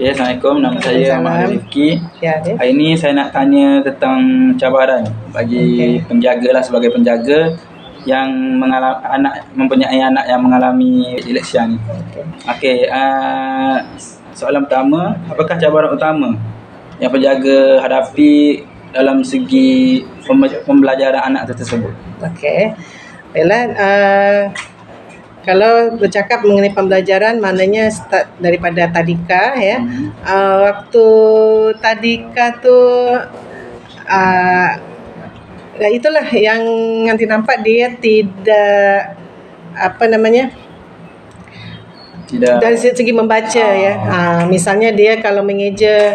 Okay, Assalamualaikum. Nama saya Ahmad Rifki. Ya, hari ini saya nak tanya tentang cabaran bagi penjaga lah, sebagai penjaga yang mempunyai anak yang mengalami disleksia ni. Okey, soalan pertama, apakah cabaran utama yang penjaga hadapi dalam segi pembelajaran anak tersebut? Okey. Baiklah, kalau bercakap mengenai pembelajaran, maknanya start daripada tadika ya. Waktu tadika tu itulah yang nanti nampak dia tidak dari segi membaca ya. Misalnya dia kalau mengeja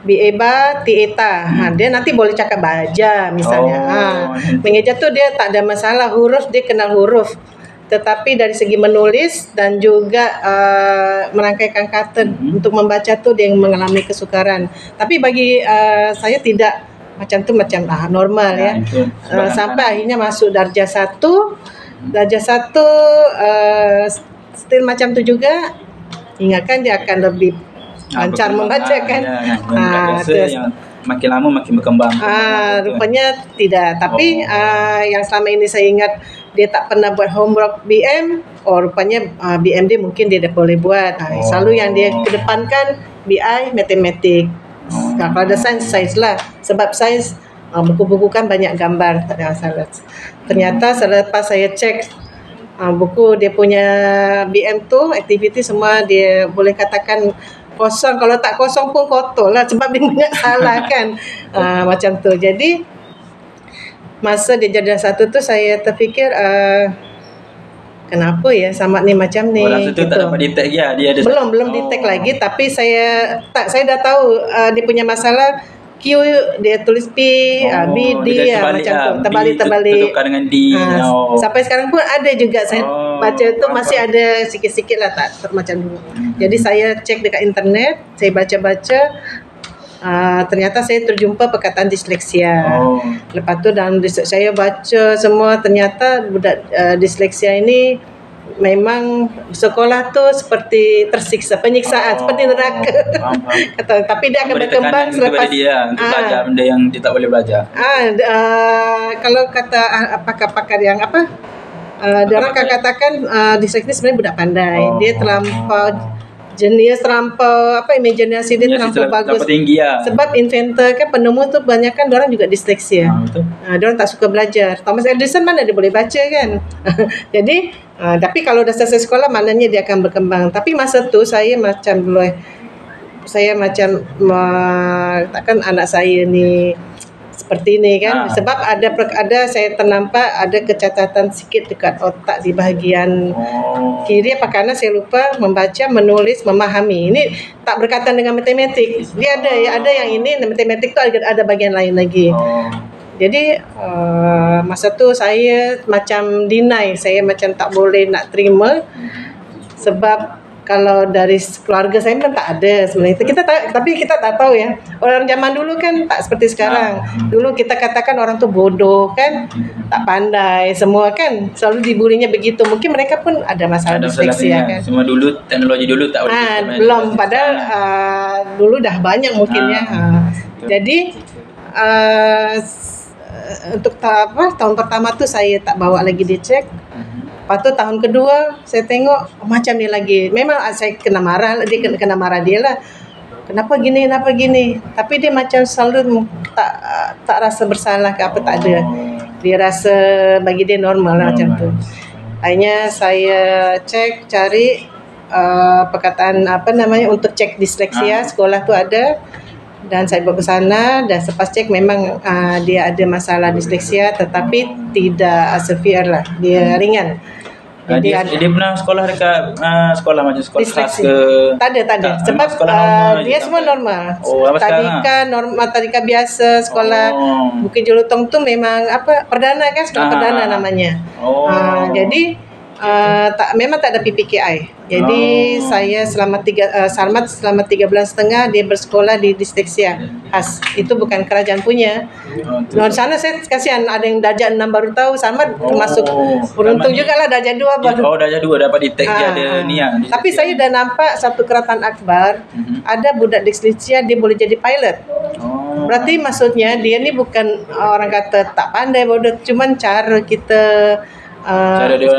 Bieba, Tieta, dia nanti boleh cakap baja misalnya. Mengeja tu dia tak ada masalah, huruf dia kenal huruf. Tetapi dari segi menulis dan juga merangkaikan kata untuk membaca tu dia yang mengalami kesukaran. Tapi bagi saya tidak macam tu, macam normal ya. Sampai akhirnya masuk darjah 1. Darjah 1 still macam tu juga. Ingatkan dia akan lebih lancar membaca kan. Yang makin lama makin berkembang. Rupanya tidak. Tapi yang selama ini saya ingat dia tak pernah buat homework BM. Rupanya BM dia mungkin dia dah boleh buat. Selalu yang dia kedepankan BI, matematik. Kalau ada sains lah. Sebab sains buku-buku kan banyak gambar, tak ada masalah. Ternyata selepas saya cek buku dia punya BM tu, aktiviti semua dia boleh katakan kosong. Kalau tak kosong pun kotor lah, sebab dia banyak salah kan. Macam tu. Jadi masa dia darjah 1 tu saya terfikir kenapa ya Samad ni macam ni. Masa tu tak dapat detect dia ada belum detect lagi. Tapi saya dah tahu dia punya masalah. Q dia tulis P, B, D macam tu. Terbalik. Tertukar dengan D. Sampai sekarang pun ada juga saya baca tu masih ada sikit-sikit lah, tak macam dulu. Jadi saya cek dekat internet, saya baca-baca. Ternyata saya terjumpa perkataan disleksia. Lepas tu dalam saya baca semua, ternyata budak disleksia ini memang sekolah tu seperti tersiksa, penyiksaan, seperti neraka. Tapi dia akan berkembang selepas dia untuk belajar benda yang dia tak boleh belajar. Kalau kata pakar-pakar yang dia orang akan katakan disleksia sebenarnya budak pandai. Dia terlampau jenius, terlampau imajinasi dia terlampau bagus. Tinggi lah. Sebab inventor kan, penemu tu banyak kan diorang juga disleksia. Diorang tak suka belajar. Thomas Edison mana dia boleh baca kan. Jadi tapi kalau dah selesai sekolah maknanya dia akan berkembang. Tapi masa tu saya macam takkan anak saya ni seperti ni kan. Sebab ada saya ternampak ada kecacatan sikit dekat otak di bahagian kiri apa kanan saya lupa, membaca, menulis, memahami. Ini tak berkaitan dengan matematik. Dia ada yang ini matematik tu ada bahagian lain lagi. Jadi masa tu saya macam deny, saya macam tak boleh nak terima. Sebab kalau dari keluarga saya pun tak ada sebenarnya. Tapi kita tak tahu ya. Orang zaman dulu kan tak seperti sekarang. Dulu kita katakan orang tu bodoh kan, tak pandai semua kan. Selalu dibulinya begitu. Mungkin mereka pun ada masalah disleksia kan. Semua dulu teknologi dulu tak boleh. Belum, padahal dulu dah banyak mungkin ya. Jadi untuk tahun pertama tu saya tak bawa lagi dia cek. Lepas tu tahun kedua saya tengok macam ni lagi. Memang saya kena marah, dia kena marah dia lah. Kenapa gini? Tapi dia macam selalu tak rasa bersalah ke apa, tak ada. Dia rasa bagi dia normal lah macam tu. Akhirnya saya cari perkataan untuk cek disleksia, sekolah tu ada. Dan saya bawa ke sana dan selepas cek memang dia ada masalah disleksia tetapi tidak severe lah, dia ringan. Dia pernah sekolah dekat sekolah macam sekolah khas ke? Tak ada. Sebab dia semua normal. Tadika normal, tadika biasa, sekolah Bukit Jelutong tu memang perdana kan, sekolah perdana namanya. Jadi memang tak ada PPKI. Jadi saya Sarmat selama 3 bulan setengah dia bersekolah di disleksia khas. Itu bukan kerajaan punya. Di sana saya kasihan ada yang darjah 6 baru tahu. Sarmat termasuk beruntung jugalah darjah 2 baru. Darjah 2 dapat detek dia ada ni yang. Tapi saya dah nampak satu keratan akbar ada budak disleksia dia boleh jadi pilot. Berarti maksudnya dia ni bukan orang kata tak pandai bodoh, cuman cara kita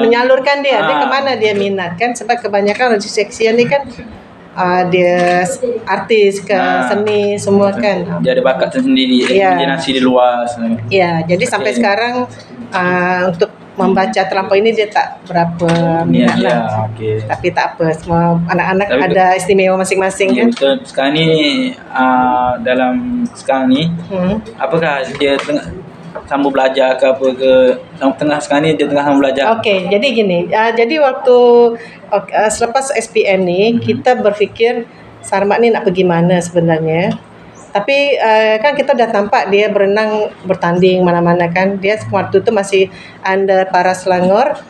menyalurkan dia kemana dia minat kan, sebab kebanyakan orang disleksia ni kan dia artis ke seni semua kan, dia ada bakat tersendiri, imajinasi dia luas. Jadi sampai sekarang untuk membaca terlampau ini dia tak berapa minat lah. Tapi tak apa, semua anak-anak ada istimewa masing-masing kan. Betul. Sekarang ni dalam sekarang ni apakah dia tengah sambung belajar ke apa ke, sekarang ni dia tengah sambung belajar. Jadi gini, jadi waktu selepas SPM ni kita berfikir Sarmat ni nak pergi mana sebenarnya. Tapi kan kita dah nampak dia berenang bertanding mana-mana kan. Dia waktu tu masih under para Selangor.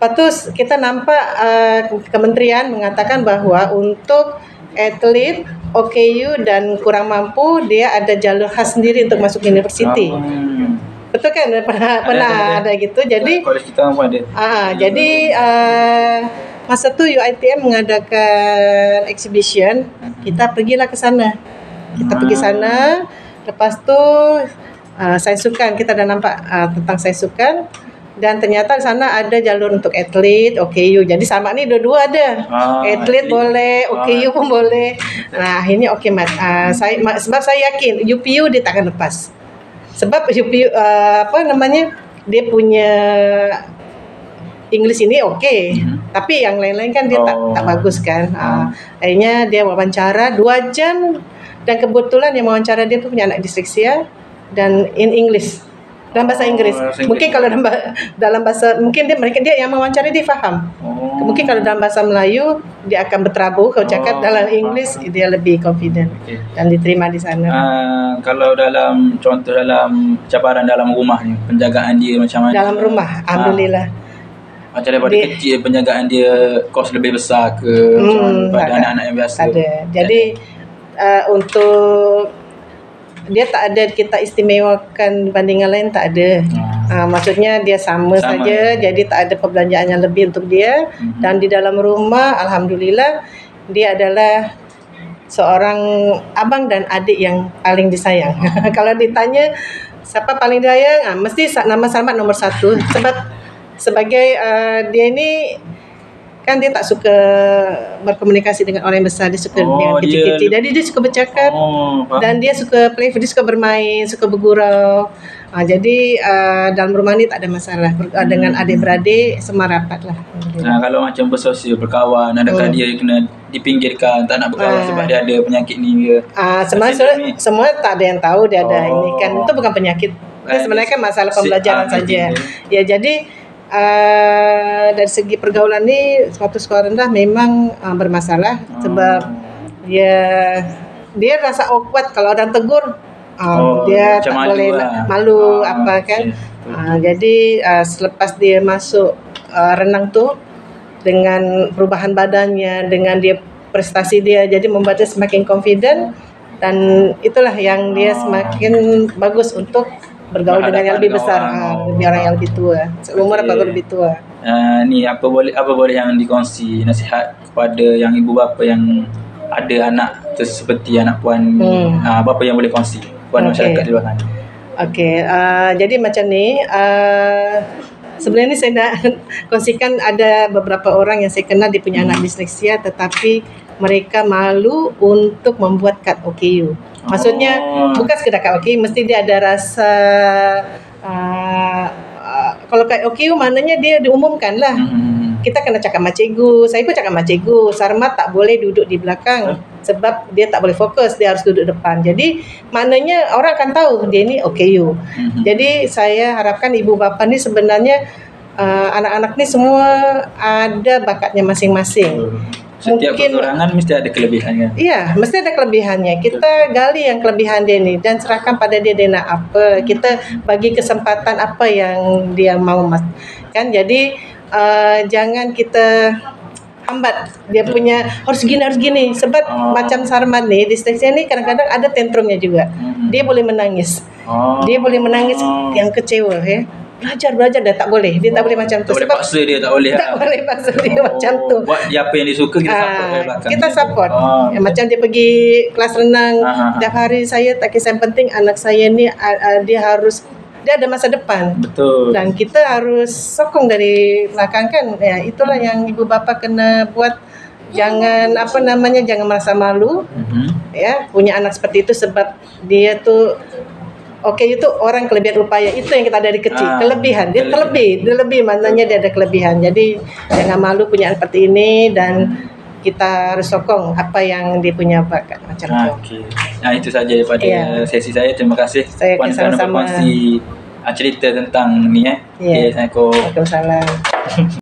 Lepas tu kita nampak kementerian mengatakan bahawa untuk atlet OKU dan kurang mampu dia ada jalur khas sendiri untuk masuk universiti. Betul kan? Pernah ada gitu. Jadi kolej kita pun ada. Jadi masa tu UiTM mengadakan exhibition, kita pergilah ke sana. Kita pergi sana. Lepas tu sains sukan, kita dah nampak tentang sains sukan. Dan ternyata di sana ada jalur untuk atlet, OKU. Jadi Sarmat ni dua-dua ada. Atlet boleh, OKU pun boleh. Nah, akhirnya okey Mat. Sebab saya yakin UPU dia takkan lepas. Sebab UPU dia punya English ini okey. Tapi yang lain-lain kan dia tak bagus kan. Akhirnya dia wawancara 2 jam. Dan kebetulan yang wawancara dia tu punya anak disleksia dan in English. Dalam bahasa Inggeris. Mungkin kalau dalam bahasa mungkin dia yang mewawancarai dia faham. Mungkin kalau dalam bahasa Melayu dia akan berterabur, kalau cakap dalam English dia lebih confident dan diterima di sana. Kalau dalam contoh dalam cabaran dalam rumah ni, penjagaan dia macam mana? Dalam rumah, alhamdulillah. Macam daripada kecil penjagaan dia kos lebih besar ke daripada anak-anak yang biasa? Ada. Jadi untuk dia tak ada kita istimewakan bandingan lain, tak ada. Maksudnya dia sama saja, jadi tak ada perbelanjaan yang lebih untuk dia. Dan di dalam rumah alhamdulillah dia adalah seorang abang dan adik yang paling disayang. Kalau ditanya siapa paling disayang, mesti nama Sarmat nombor 1. Sebab sebagai dia ini kan dia tak suka berkomunikasi dengan orang yang besar, dia suka dengan kecil-kecil. Jadi dia suka bercakap dan dia suka play, dia suka bermain, suka bergurau. Jadi dalam rumah ni tak ada masalah. Dengan adik-beradik semua rapat lah. Kalau macam bersosial, berkawan, adakah dia kena dipinggirkan, tak nak berkawan sebab dia ada penyakit ni ke? Semua tak ada yang tahu dia ada ini kan. Itu bukan penyakit. Itu sebenarnya kan masalah pembelajaran saja. Ya, jadi dari segi pergaulan ni suatu sekolah rendah memang bermasalah sebab dia rasa awkward kalau orang tegur. Dia tak boleh malu apa kan. Jadi selepas dia masuk renang tu dengan perubahan badannya, dengan dia prestasi dia, jadi membuat dia semakin confident dan itulah yang dia semakin bagus untuk bergaul dengan yang lebih besar, lebih orang yang lebih tua, seumur atau lebih tua. Ni apa boleh yang dikongsi nasihat kepada yang ibu bapa yang ada anak seperti anak puan, apa yang boleh kongsi puan masyarakat di luar sana? Jadi macam ni, sebenarnya saya nak kongsikan ada beberapa orang yang saya kenal dia punya anak disleksia tetapi mereka malu untuk membuat kad OKU. Maksudnya bukan sekedar kad OKU, mesti dia ada rasa kalau kad OKU maknanya dia diumumkan lah. Kita kena cakap sama cikgu. Saya pun cakap sama cikgu, Sarmat tak boleh duduk di belakang sebab dia tak boleh fokus, dia harus duduk depan. Jadi maknanya orang akan tahu dia ni OKU. Jadi saya harapkan ibu bapa ni sebenarnya anak-anak ni semua ada bakatnya masing-masing. Setiap kekurangan mesti ada kelebihannya. Iya, mesti ada kelebihannya. Kita gali yang kelebihan dia ni dan serahkan pada dia nak apa. Kita bagi kesempatan apa yang dia mau kan. Jadi jangan kita hambat dia punya harus gini sebab macam Sarman nih disleksia nih kadang-kadang ada tantrumnya juga. Dia boleh menangis. Dia boleh menangis yang kecewa ya. Belajar dia tak boleh macam tu. Tak boleh paksa dia, tak boleh. Tak boleh paksa dia macam tu. Buat dia apa yang dia suka, kita support dari belakang. Kita support. Macam dia pergi kelas renang tiap hari, saya tak kisah, yang penting anak saya ni dia ada masa depan. Betul. Dan kita harus sokong dari belakang kan. Ya, itulah yang ibu bapa kena buat. Jangan jangan merasa malu. Ya, punya anak seperti itu sebab dia tuh itu orang kelebihan upaya, itu yang kita dari kecil. Kelebihan dia terlebih maknanya dia ada kelebihan. Jadi jangan malu punya anak seperti ini, dan kita harus sokong apa yang dia punya bakat macam tu. Okey. Nah, itu saja daripada sesi saya. Terima kasih puan kerana berkongsi cerita tentang ni. Okey, Assalamualaikum. Waalaikumsalam.